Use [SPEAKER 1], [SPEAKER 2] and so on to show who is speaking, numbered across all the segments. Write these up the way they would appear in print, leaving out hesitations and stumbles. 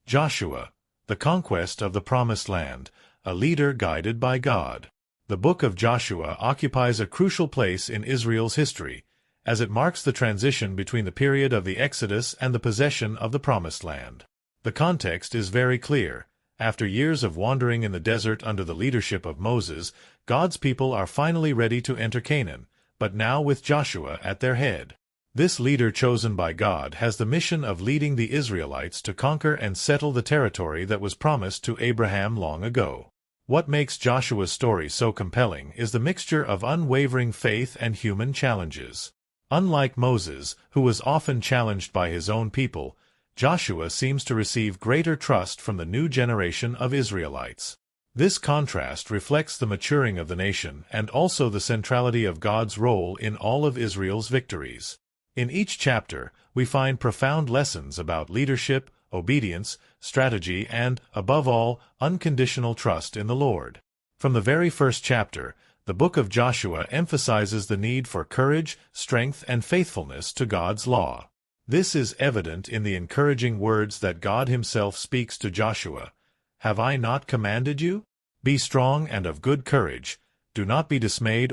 [SPEAKER 1] Joshua, the conquest of the Promised Land, a leader guided by God. The book of Joshua occupies a crucial place in Israel's history, as it marks the transition between the period of the Exodus and the possession of the Promised Land. The context is very clear. After years of wandering in the desert under the leadership of Moses, God's people are finally ready to enter Canaan, but now with Joshua at their head. This leader chosen by God has the mission of leading the Israelites to conquer and settle the territory that was promised to Abraham long ago. What makes Joshua's story so compelling is the mixture of unwavering faith and human challenges. Unlike Moses, who was often challenged by his own people, Joshua seems to receive greater trust from the new generation of Israelites. This contrast reflects the maturing of the nation and also the centrality of God's role in all of Israel's victories. In each chapter, we find profound lessons about leadership, obedience, strategy, and, above all, unconditional trust in the Lord. From the very first chapter, the book of Joshua emphasizes the need for courage, strength, and faithfulness to God's law. This is evident in the encouraging words that God himself speaks to Joshua. "Have I not commanded you? Be strong and of good courage. Do not be dismayed,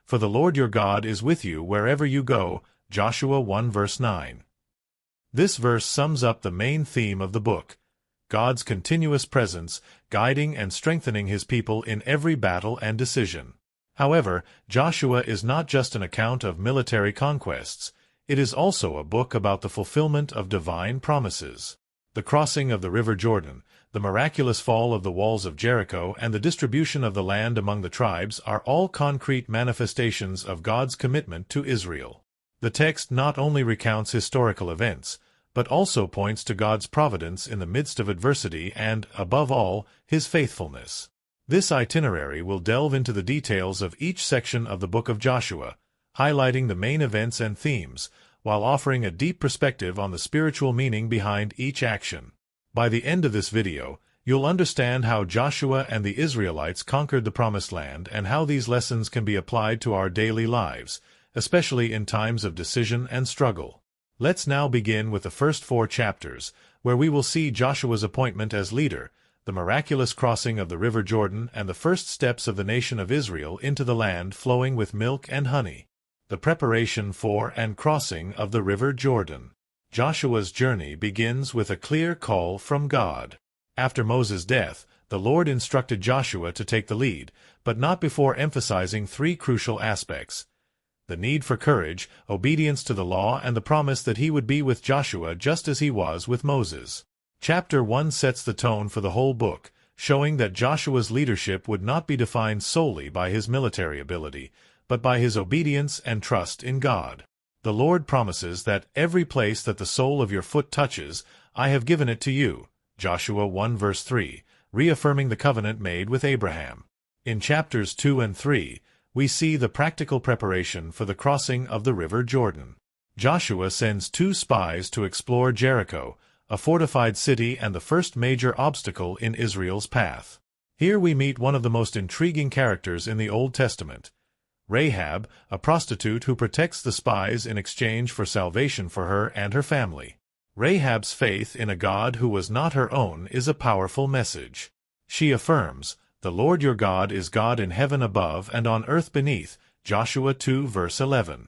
[SPEAKER 1] for the Lord your God is with you wherever you go." Joshua 1 verse 9. This verse sums up the main theme of the book: God's continuous presence, guiding and strengthening his people in every battle and decision. However, Joshua is not just an account of military conquests. It is also a book about the fulfillment of divine promises. The crossing of the River Jordan, the miraculous fall of the walls of Jericho, and the distribution of the land among the tribes are all concrete manifestations of God's commitment to Israel. The text not only recounts historical events, but also points to God's providence in the midst of adversity and, above all, his faithfulness. This itinerary will delve into the details of each section of the book of Joshua, highlighting the main events and themes, while offering a deep perspective on the spiritual meaning behind each action. By the end of this video, you'll understand how Joshua and the Israelites conquered the Promised Land and how these lessons can be applied to our daily lives, especially in times of decision and struggle. Let's now begin with the first 4 chapters, where we will see Joshua's appointment as leader, the miraculous crossing of the River Jordan, and the first steps of the nation of Israel into the land flowing with milk and honey. The preparation for and crossing of the River Jordan. Joshua's journey begins with a clear call from God. After Moses' death, the Lord instructed Joshua to take the lead, but not before emphasizing 3 crucial aspects: the need for courage, obedience to the law, and the promise that he would be with Joshua just as he was with Moses. Chapter 1 sets the tone for the whole book, showing that Joshua's leadership would not be defined solely by his military ability, but by his obedience and trust in God. The Lord promises that every place that the sole of your foot touches, I have given it to you. Joshua 1 verse 3, reaffirming the covenant made with Abraham. In chapters 2 and 3, we see the practical preparation for the crossing of the River Jordan. Joshua sends 2 spies to explore Jericho, a fortified city and the first major obstacle in Israel's path. Here we meet one of the most intriguing characters in the Old Testament: Rahab, a prostitute who protects the spies in exchange for salvation for her and her family. Rahab's faith in a God who was not her own is a powerful message. She affirms, "The Lord your God is God in heaven above and on earth beneath." Joshua 2 verse 11.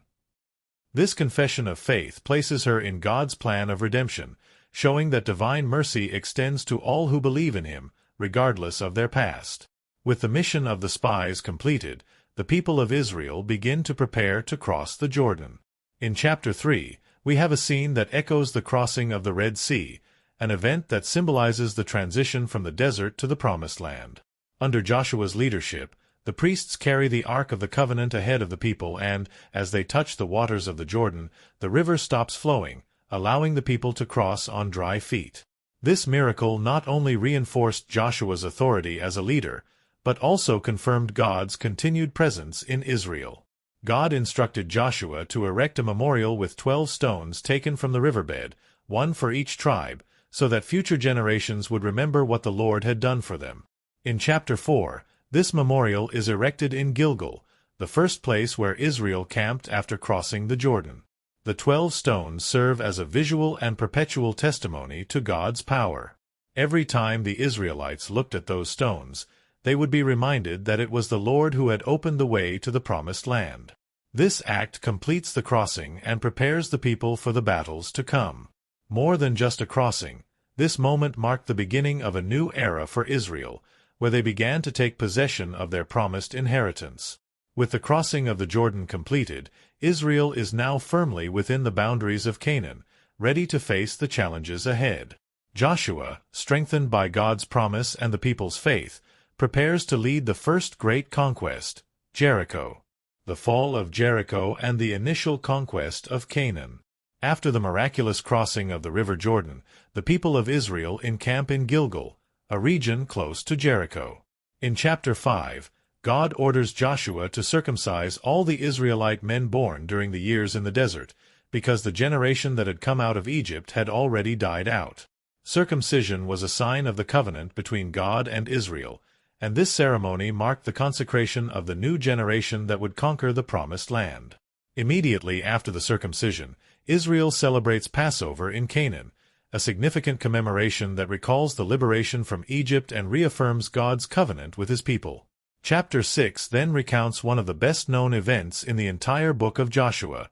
[SPEAKER 1] This confession of faith places her in God's plan of redemption, showing that divine mercy extends to all who believe in him, regardless of their past. With the mission of the spies completed, the people of Israel begin to prepare to cross the Jordan. In chapter 3, we have a scene that echoes the crossing of the Red Sea, an event that symbolizes the transition from the desert to the Promised Land. Under Joshua's leadership, the priests carry the Ark of the Covenant ahead of the people and, as they touch the waters of the Jordan, the river stops flowing, allowing the people to cross on dry feet. This miracle not only reinforced Joshua's authority as a leader, but also confirmed God's continued presence in Israel. God instructed Joshua to erect a memorial with 12 stones taken from the riverbed, 1 for each tribe, so that future generations would remember what the Lord had done for them. In chapter 4, this memorial is erected in Gilgal, the first place where Israel camped after crossing the Jordan. The 12 stones serve as a visual and perpetual testimony to God's power. Every time the Israelites looked at those stones, they would be reminded that it was the Lord who had opened the way to the Promised Land. This act completes the crossing and prepares the people for the battles to come. More than just a crossing, this moment marked the beginning of a new era for Israel, where they began to take possession of their promised inheritance. With the crossing of the Jordan completed, Israel is now firmly within the boundaries of Canaan, ready to face the challenges ahead. Joshua, strengthened by God's promise and the people's faith, prepares to lead the first great conquest, Jericho. The fall of Jericho and the initial conquest of Canaan. After the miraculous crossing of the river Jordan, the people of Israel encamp in Gilgal, a region close to Jericho. In chapter 5, God orders Joshua to circumcise all the Israelite men born during the years in the desert, because the generation that had come out of Egypt had already died out. Circumcision was a sign of the covenant between God and Israel, and this ceremony marked the consecration of the new generation that would conquer the Promised Land. Immediately after the circumcision, Israel celebrates Passover in Canaan, a significant commemoration that recalls the liberation from Egypt and reaffirms God's covenant with his people. Chapter 6 then recounts one of the best-known events in the entire book of Joshua,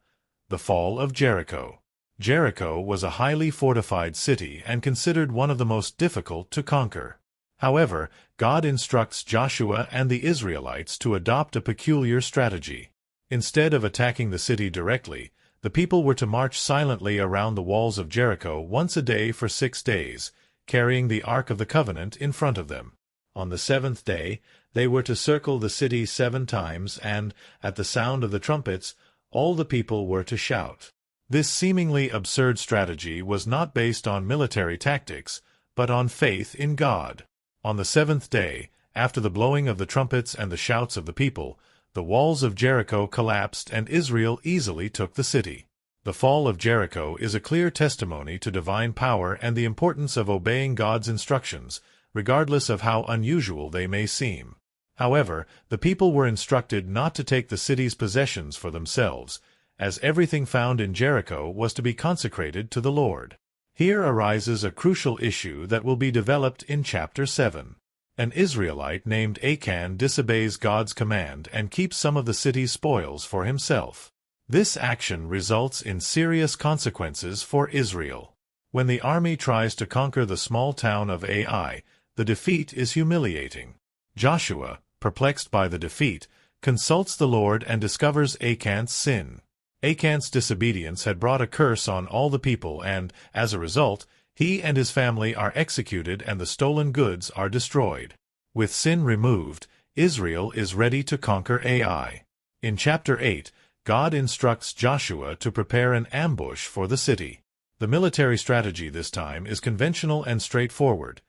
[SPEAKER 1] the fall of Jericho. Jericho was a highly fortified city and considered one of the most difficult to conquer. However, God instructs Joshua and the Israelites to adopt a peculiar strategy. Instead of attacking the city directly, the people were to march silently around the walls of Jericho once a day for 6 days, carrying the Ark of the Covenant in front of them. On the 7th day, they were to circle the city 7 times, and, at the sound of the trumpets, all the people were to shout. This seemingly absurd strategy was not based on military tactics, but on faith in God. On the 7th day, after the blowing of the trumpets and the shouts of the people, the walls of Jericho collapsed and Israel easily took the city. The fall of Jericho is a clear testimony to divine power and the importance of obeying God's instructions, regardless of how unusual they may seem. However, the people were instructed not to take the city's possessions for themselves, as everything found in Jericho was to be consecrated to the Lord. Here arises a crucial issue that will be developed in chapter 7. An Israelite named Achan disobeys God's command and keeps some of the city's spoils for himself. This action results in serious consequences for Israel. When the army tries to conquer the small town of Ai, the defeat is humiliating. Joshua, perplexed by the defeat, consults the Lord and discovers Achan's sin. Achan's disobedience had brought a curse on all the people and, as a result, he and his family are executed and the stolen goods are destroyed. With sin removed, Israel is ready to conquer Ai. In chapter 8, God instructs Joshua to prepare an ambush for the city. The military strategy this time is conventional and straightforward.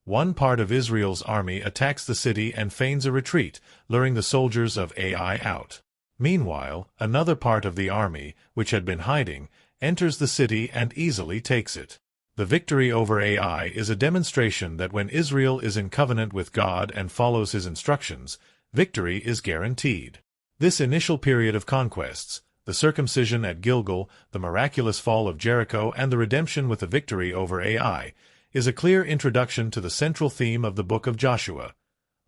[SPEAKER 1] One part of Israel's army attacks the city and feigns a retreat, luring the soldiers of Ai out. Meanwhile, another part of the army, which had been hiding, enters the city and easily takes it. The victory over Ai is a demonstration that when Israel is in covenant with God and follows his instructions, victory is guaranteed. This initial period of conquests, the circumcision at Gilgal, the miraculous fall of Jericho, and the redemption with the victory over Ai, is a clear introduction to the central theme of the book of Joshua.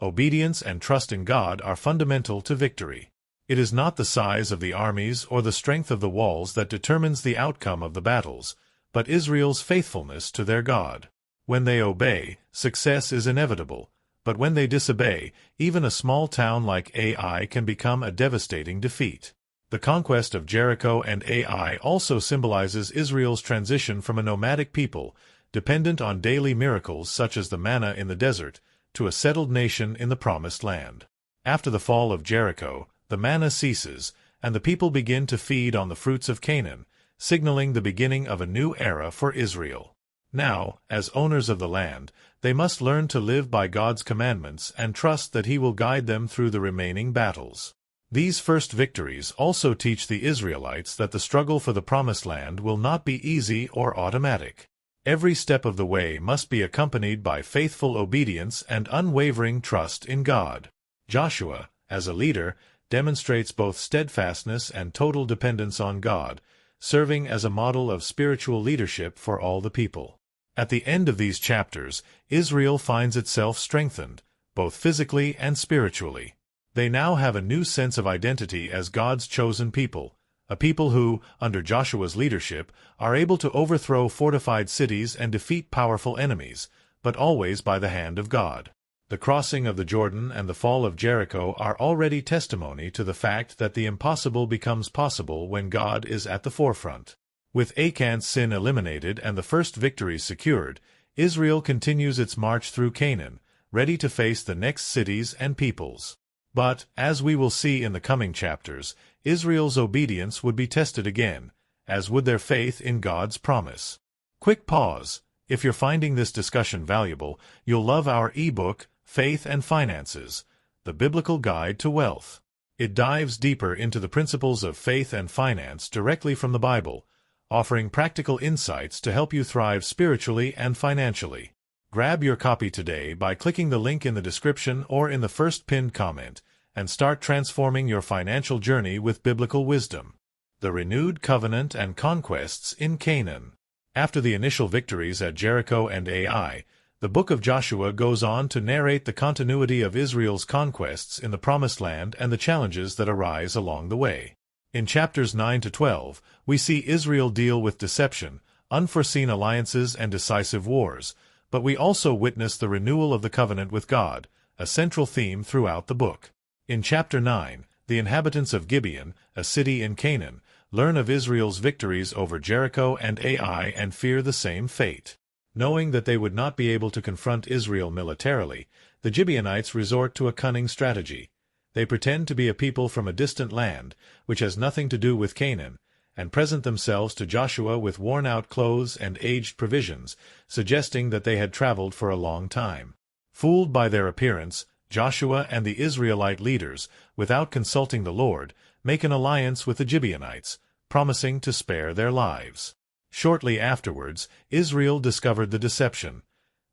[SPEAKER 1] Obedience and trust in God are fundamental to victory. It is not the size of the armies or the strength of the walls that determines the outcome of the battles, but Israel's faithfulness to their God. When they obey, success is inevitable, but when they disobey, even a small town like Ai can become a devastating defeat. The conquest of Jericho and Ai also symbolizes Israel's transition from a nomadic people, dependent on daily miracles such as the manna in the desert, to a settled nation in the Promised Land. After the fall of Jericho, the manna ceases, and the people begin to feed on the fruits of Canaan, signaling the beginning of a new era for Israel. Now, as owners of the land, they must learn to live by God's commandments and trust that He will guide them through the remaining battles. These first victories also teach the Israelites that the struggle for the Promised Land will not be easy or automatic. Every step of the way must be accompanied by faithful obedience and unwavering trust in God. Joshua, as a leader, demonstrates both steadfastness and total dependence on God, serving as a model of spiritual leadership for all the people. At the end of these chapters, Israel finds itself strengthened, both physically and spiritually. They now have a new sense of identity as God's chosen people, a people who, under Joshua's leadership, are able to overthrow fortified cities and defeat powerful enemies, but always by the hand of God. The crossing of the Jordan and the fall of Jericho are already testimony to the fact that the impossible becomes possible when God is at the forefront. With Achan's sin eliminated and the first victories secured, Israel continues its march through Canaan, ready to face the next cities and peoples. But, as we will see in the coming chapters, Israel's obedience would be tested again, as would their faith in God's promise. Quick pause. If you're finding this discussion valuable, you'll love our ebook, Faith and Finances, The Biblical Guide to Wealth. It dives deeper into the principles of faith and finance directly from the Bible, offering practical insights to help you thrive spiritually and financially. Grab your copy today by clicking the link in the description or in the first pinned comment, and start transforming your financial journey with biblical wisdom. The renewed covenant and conquests in Canaan. After the initial victories at Jericho and Ai, the book of Joshua goes on to narrate the continuity of Israel's conquests in the Promised Land and the challenges that arise along the way. In chapters 9 to 12, we see Israel deal with deception, unforeseen alliances, and decisive wars, but we also witness the renewal of the covenant with God, a central theme throughout the book. In chapter 9, the inhabitants of Gibeon, a city in Canaan, learn of Israel's victories over Jericho and Ai and fear the same fate. Knowing that they would not be able to confront Israel militarily, the Gibeonites resort to a cunning strategy. They pretend to be a people from a distant land, which has nothing to do with Canaan, and present themselves to Joshua with worn-out clothes and aged provisions, suggesting that they had traveled for a long time. Fooled by their appearance, Joshua and the Israelite leaders, without consulting the Lord, make an alliance with the Gibeonites, promising to spare their lives. Shortly afterwards, Israel discovered the deception.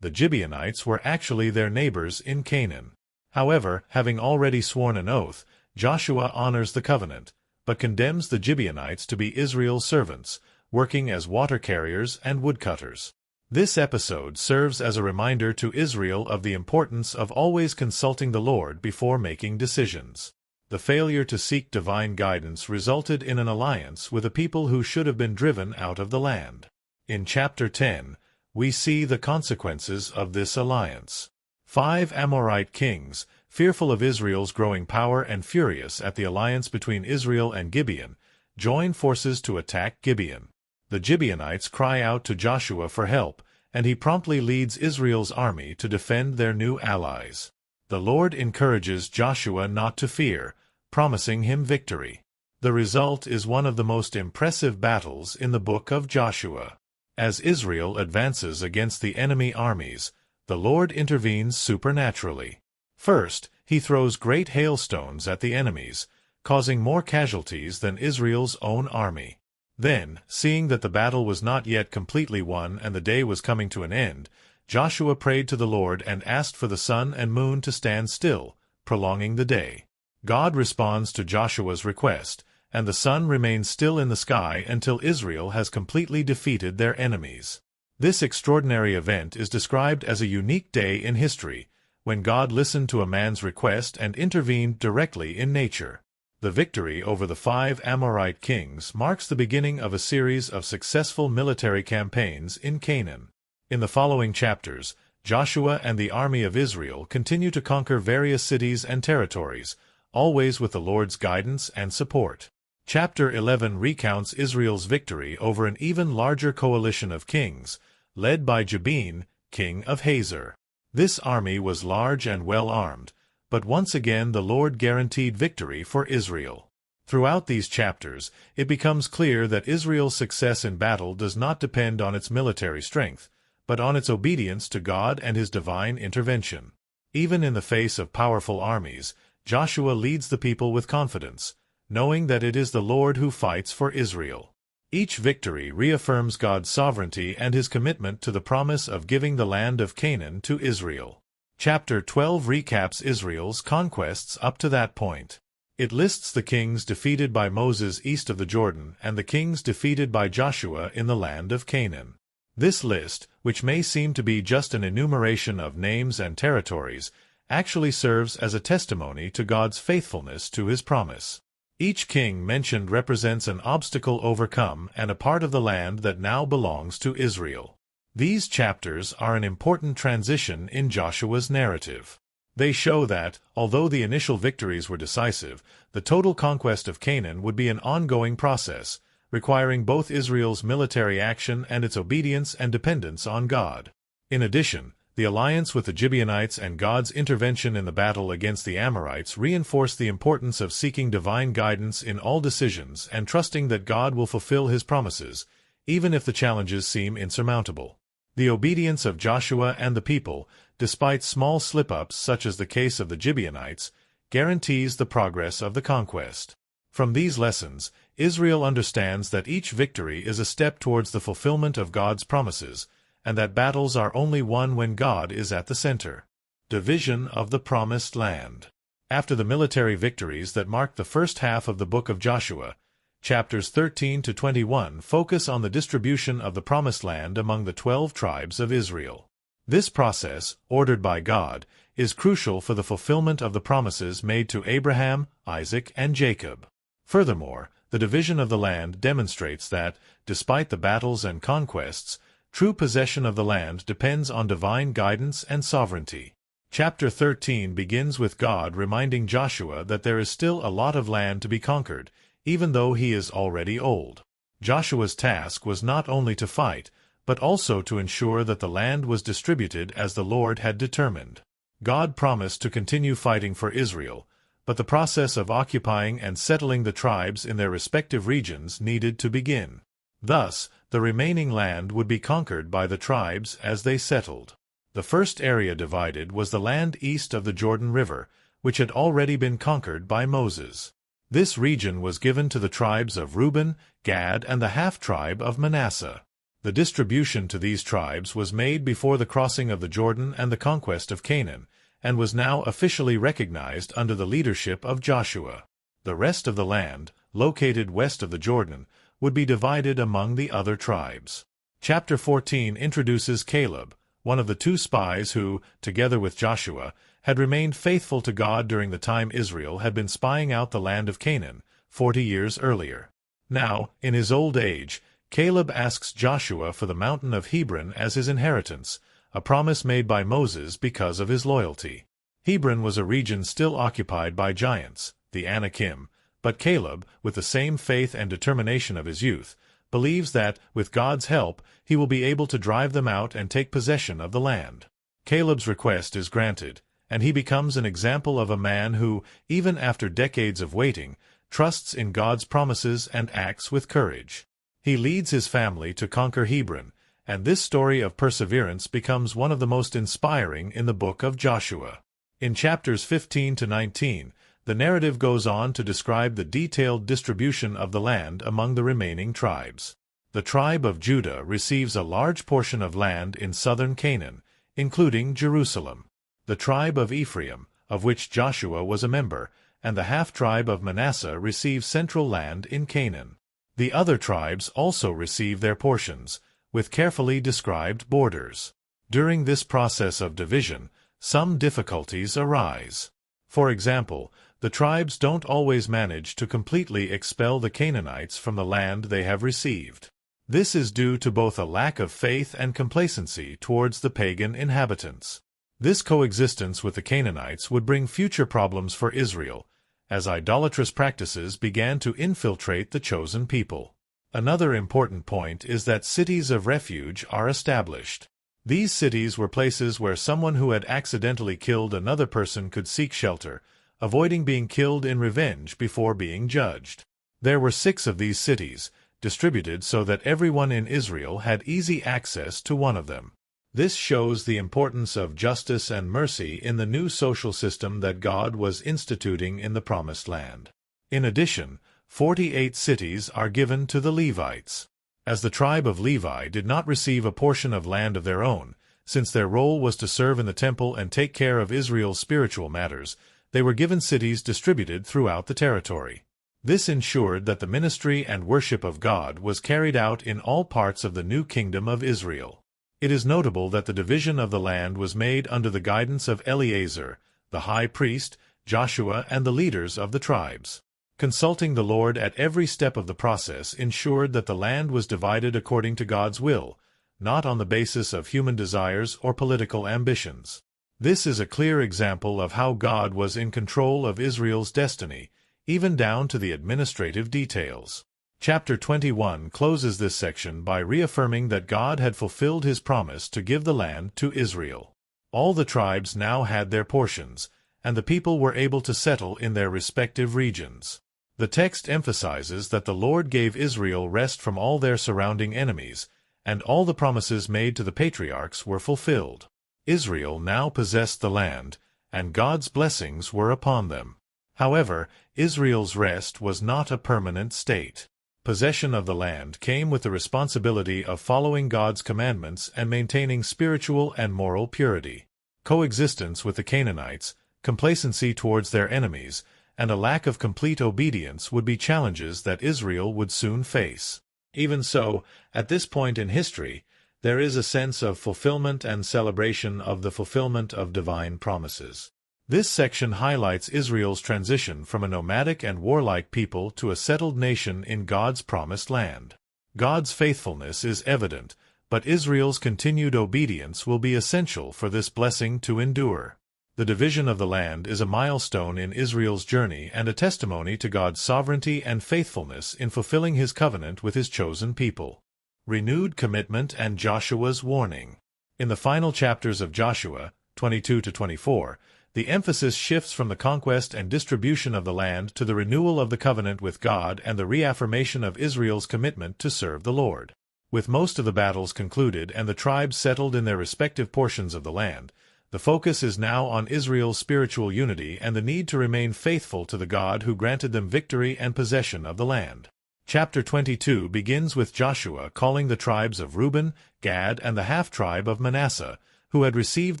[SPEAKER 1] The Gibeonites were actually their neighbors in Canaan. However, having already sworn an oath, Joshua honors the covenant, but condemns the Gibeonites to be Israel's servants, working as water carriers and woodcutters. This episode serves as a reminder to Israel of the importance of always consulting the Lord before making decisions. The failure to seek divine guidance resulted in an alliance with a people who should have been driven out of the land. In chapter 10, we see the consequences of this alliance. 5 Amorite kings, fearful of Israel's growing power and furious at the alliance between Israel and Gibeon, join forces to attack Gibeon. The Gibeonites cry out to Joshua for help, and he promptly leads Israel's army to defend their new allies. The Lord encourages Joshua not to fear, promising him victory. The result is one of the most impressive battles in the book of Joshua. As Israel advances against the enemy armies, the Lord intervenes supernaturally. First, he throws great hailstones at the enemies, causing more casualties than Israel's own army. Then, seeing that the battle was not yet completely won and the day was coming to an end, Joshua prayed to the Lord and asked for the sun and moon to stand still, prolonging the day. God responds to Joshua's request, and the sun remains still in the sky until Israel has completely defeated their enemies. This extraordinary event is described as a unique day in history, when God listened to a man's request and intervened directly in nature. The victory over the 5 Amorite kings marks the beginning of a series of successful military campaigns in Canaan. In the following chapters, Joshua and the army of Israel continue to conquer various cities and territories, always with the Lord's guidance and support. Chapter 11 recounts Israel's victory over an even larger coalition of kings, led by Jabin, king of Hazor. This army was large and well-armed, but once again the Lord guaranteed victory for Israel. Throughout these chapters, it becomes clear that Israel's success in battle does not depend on its military strength, but on its obedience to God and His divine intervention. Even in the face of powerful armies, Joshua leads the people with confidence, knowing that it is the Lord who fights for Israel. Each victory reaffirms God's sovereignty and His commitment to the promise of giving the land of Canaan to Israel. Chapter 12 recaps Israel's conquests up to that point. It lists the kings defeated by Moses east of the Jordan and the kings defeated by Joshua in the land of Canaan. This list, which may seem to be just an enumeration of names and territories, actually serves as a testimony to God's faithfulness to His promise. Each king mentioned represents an obstacle overcome and a part of the land that now belongs to Israel. These chapters are an important transition in Joshua's narrative. They show that, although the initial victories were decisive, the total conquest of Canaan would be an ongoing process, requiring both Israel's military action and its obedience and dependence on God. In addition, the alliance with the Gibeonites and God's intervention in the battle against the Amorites reinforced the importance of seeking divine guidance in all decisions and trusting that God will fulfill His promises, even if the challenges seem insurmountable. The obedience of Joshua and the people, despite small slip-ups such as the case of the Gibeonites, guarantees the progress of the conquest. From these lessons, Israel understands that each victory is a step towards the fulfillment of God's promises, and that battles are only won when God is at the center. Division of the Promised Land. After the military victories that marked the first half of the book of Joshua, chapters 13 to 21 focus on the distribution of the Promised Land among the 12 tribes of Israel. This process, ordered by God, is crucial for the fulfillment of the promises made to Abraham, Isaac, and Jacob. Furthermore, the division of the land demonstrates that, despite the battles and conquests, true possession of the land depends on divine guidance and sovereignty. Chapter 13 begins with God reminding Joshua that there is still a lot of land to be conquered, even though he is already old. Joshua's task was not only to fight, but also to ensure that the land was distributed as the Lord had determined. God promised to continue fighting for Israel, but the process of occupying and settling the tribes in their respective regions needed to begin. Thus, the remaining land would be conquered by the tribes as they settled. The first area divided was the land east of the Jordan River, which had already been conquered by Moses. This region was given to the tribes of Reuben, Gad, and the half-tribe of Manasseh. The distribution to these tribes was made before the crossing of the Jordan and the conquest of Canaan, and was now officially recognized under the leadership of Joshua. The rest of the land, located west of the Jordan, would be divided among the other tribes. Chapter 14 introduces Caleb, one of the two spies who, together with Joshua, had remained faithful to God during the time Israel had been spying out the land of Canaan, 40 years earlier. Now, in his old age, Caleb asks Joshua for the mountain of Hebron as his inheritance, a promise made by Moses because of his loyalty. Hebron was a region still occupied by giants, the Anakim, but Caleb, with the same faith and determination of his youth, believes that, with God's help, he will be able to drive them out and take possession of the land. Caleb's request is granted, and he becomes an example of a man who, even after decades of waiting, trusts in God's promises and acts with courage. He leads his family to conquer Hebron, and this story of perseverance becomes one of the most inspiring in the book of Joshua. In chapters 15 to 19, the narrative goes on to describe the detailed distribution of the land among the remaining tribes. The tribe of Judah receives a large portion of land in southern Canaan, including Jerusalem. The tribe of Ephraim, of which Joshua was a member, and the half-tribe of Manasseh receive central land in Canaan. The other tribes also receive their portions, with carefully described borders. During this process of division, some difficulties arise. For example, the tribes don't always manage to completely expel the Canaanites from the land they have received. This is due to both a lack of faith and complacency towards the pagan inhabitants. This coexistence with the Canaanites would bring future problems for Israel, as idolatrous practices began to infiltrate the chosen people. Another important point is that cities of refuge are established. These cities were places where someone who had accidentally killed another person could seek shelter, avoiding being killed in revenge before being judged. There were 6 of these cities, distributed so that everyone in Israel had easy access to one of them. This shows the importance of justice and mercy in the new social system that God was instituting in the Promised Land. In addition, 48 cities are given to the Levites. As the tribe of Levi did not receive a portion of land of their own, since their role was to serve in the temple and take care of Israel's spiritual matters, They were given cities distributed throughout the territory. This ensured that the ministry and worship of God was carried out in all parts of the new kingdom of Israel. It is notable that the division of the land was made under the guidance of Eleazar, the high priest, Joshua, and the leaders of the tribes. Consulting the Lord at every step of the process ensured that the land was divided according to God's will, not on the basis of human desires or political ambitions. This is a clear example of how God was in control of Israel's destiny, even down to the administrative details. Chapter 21 closes this section by reaffirming that God had fulfilled his promise to give the land to Israel. All the tribes now had their portions, and the people were able to settle in their respective regions. The text emphasizes that the Lord gave Israel rest from all their surrounding enemies, and all the promises made to the patriarchs were fulfilled. Israel now possessed the land, and God's blessings were upon them. However, Israel's rest was not a permanent state. Possession of the land came with the responsibility of following God's commandments and maintaining spiritual and moral purity. Coexistence with the Canaanites, complacency towards their enemies, and a lack of complete obedience would be challenges that Israel would soon face. Even so, at this point in history, there is a sense of fulfillment and celebration of the fulfillment of divine promises. This section highlights Israel's transition from a nomadic and warlike people to a settled nation in God's promised land. God's faithfulness is evident, but Israel's continued obedience will be essential for this blessing to endure. The division of the land is a milestone in Israel's journey and a testimony to God's sovereignty and faithfulness in fulfilling his covenant with his chosen people. Renewed commitment and Joshua's warning. In the final chapters of Joshua, 22-24, the emphasis shifts from the conquest and distribution of the land to the renewal of the covenant with God and the reaffirmation of Israel's commitment to serve the Lord. With most of the battles concluded and the tribes settled in their respective portions of the land, the focus is now on Israel's spiritual unity and the need to remain faithful to the God who granted them victory and possession of the land. Chapter 22 begins with Joshua calling the tribes of Reuben, Gad, and the half-tribe of Manasseh, who had received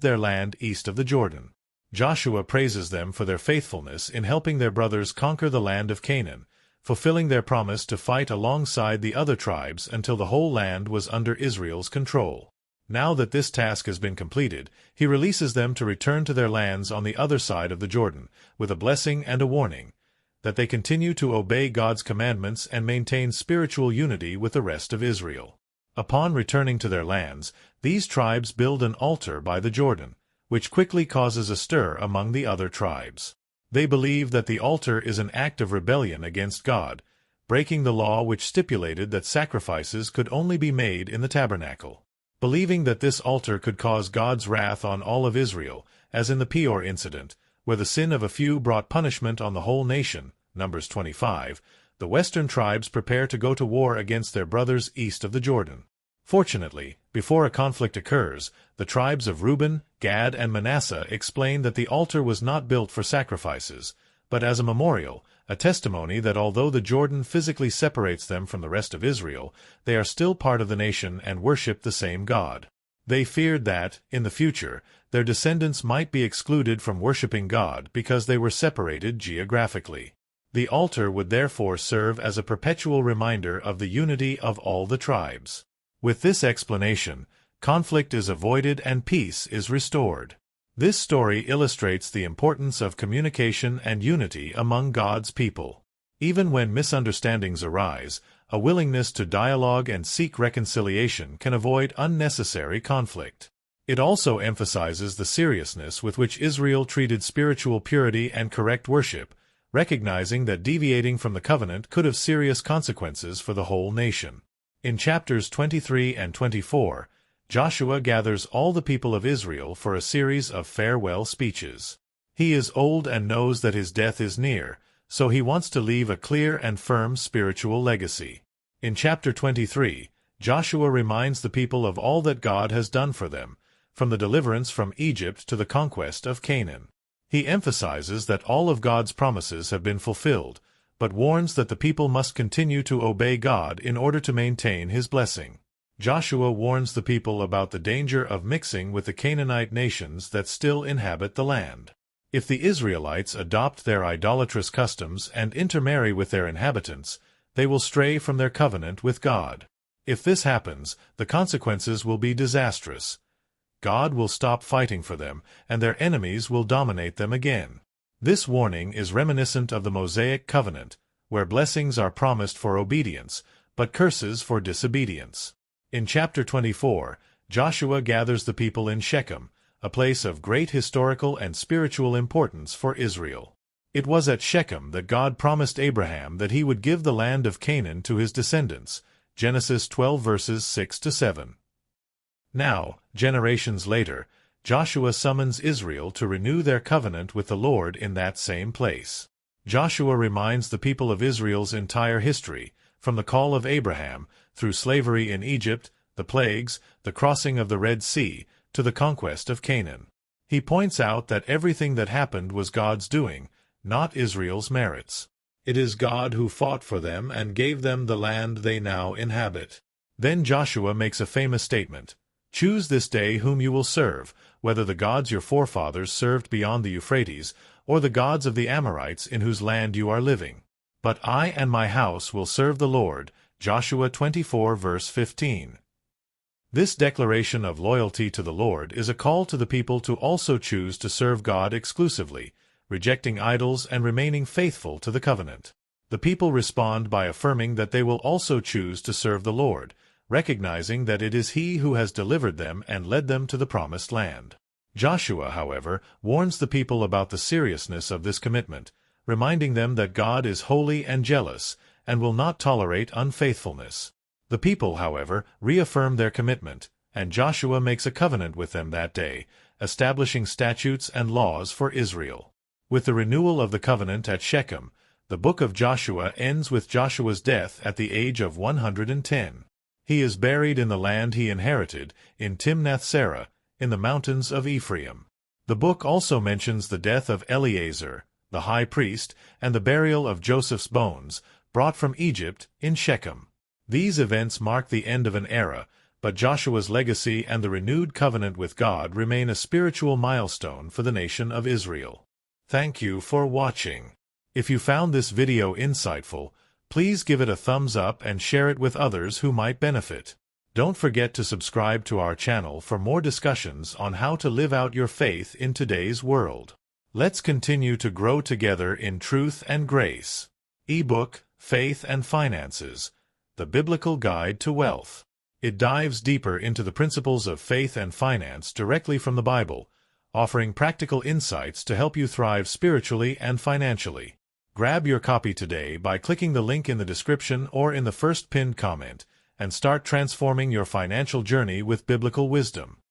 [SPEAKER 1] their land east of the Jordan. Joshua praises them for their faithfulness in helping their brothers conquer the land of Canaan, fulfilling their promise to fight alongside the other tribes until the whole land was under Israel's control. Now that this task has been completed, he releases them to return to their lands on the other side of the Jordan, with a blessing and a warning, that they continue to obey God's commandments and maintain spiritual unity with the rest of Israel. Upon returning to their lands, these tribes build an altar by the Jordan, which quickly causes a stir among the other tribes. They believe that the altar is an act of rebellion against God, breaking the law which stipulated that sacrifices could only be made in the tabernacle. Believing that this altar could cause God's wrath on all of Israel, as in the Peor incident, where the sin of a few brought punishment on the whole nation, Numbers 25, the western tribes prepare to go to war against their brothers east of the Jordan. Fortunately, before a conflict occurs, the tribes of Reuben, Gad, and Manasseh explain that the altar was not built for sacrifices, but as a memorial, a testimony that although the Jordan physically separates them from the rest of Israel, they are still part of the nation and worship the same God. They feared that, in the future, their descendants might be excluded from worshiping God because they were separated geographically. The altar would therefore serve as a perpetual reminder of the unity of all the tribes. With this explanation, conflict is avoided and peace is restored. This story illustrates the importance of communication and unity among God's people. Even when misunderstandings arise, a willingness to dialogue and seek reconciliation can avoid unnecessary conflict. It also emphasizes the seriousness with which Israel treated spiritual purity and correct worship, recognizing that deviating from the covenant could have serious consequences for the whole nation. In chapters 23 and 24, Joshua gathers all the people of Israel for a series of farewell speeches. He is old and knows that his death is near, so he wants to leave a clear and firm spiritual legacy. In chapter 23, Joshua reminds the people of all that God has done for them, from the deliverance from Egypt to the conquest of Canaan. He emphasizes that all of God's promises have been fulfilled, but warns that the people must continue to obey God in order to maintain his blessing. Joshua warns the people about the danger of mixing with the Canaanite nations that still inhabit the land. If the Israelites adopt their idolatrous customs and intermarry with their inhabitants, they will stray from their covenant with God. If this happens, the consequences will be disastrous. God will stop fighting for them, and their enemies will dominate them again. This warning is reminiscent of the Mosaic covenant, where blessings are promised for obedience, but curses for disobedience. In chapter 24, Joshua gathers the people in Shechem, a place of great historical and spiritual importance for Israel. It was at Shechem that God promised Abraham that he would give the land of Canaan to his descendants, Genesis 12 verses 6-7. Now, generations later, Joshua summons Israel to renew their covenant with the Lord in that same place. Joshua reminds the people of Israel's entire history, from the call of Abraham, through slavery in Egypt, the plagues, the crossing of the Red Sea, to the conquest of Canaan. He points out that everything that happened was God's doing, not Israel's merits. It is God who fought for them and gave them the land they now inhabit. Then Joshua makes a famous statement: "Choose this day whom you will serve, whether the gods your forefathers served beyond the Euphrates, or the gods of the Amorites in whose land you are living. But I and my house will serve the Lord." Joshua 24 verse 15. This declaration of loyalty to the Lord is a call to the people to also choose to serve God exclusively, rejecting idols and remaining faithful to the covenant. The people respond by affirming that they will also choose to serve the Lord, recognizing that it is He who has delivered them and led them to the promised land. Joshua, however, warns the people about the seriousness of this commitment, reminding them that God is holy and jealous, and will not tolerate unfaithfulness. The people, however, reaffirm their commitment, and Joshua makes a covenant with them that day, establishing statutes and laws for Israel. With the renewal of the covenant at Shechem, the book of Joshua ends with Joshua's death at the age of 110. He is buried in the land he inherited, in Timnath-Serah, in the mountains of Ephraim. The book also mentions the death of Eleazar, the high priest, and the burial of Joseph's bones, brought from Egypt, in Shechem. These events mark the end of an era, but Joshua's legacy and the renewed covenant with God remain a spiritual milestone for the nation of Israel. Thank you for watching. If you found this video insightful, please give it a thumbs up and share it with others who might benefit. Don't forget to subscribe to our channel for more discussions on how to live out your faith in today's world. Let's continue to grow together in truth and grace. Ebook, Faith and Finances: The Biblical Guide to Wealth. It dives deeper into the principles of faith and finance directly from the Bible, offering practical insights to help you thrive spiritually and financially. Grab your copy today by clicking the link in the description or in the first pinned comment, and start transforming your financial journey with biblical wisdom.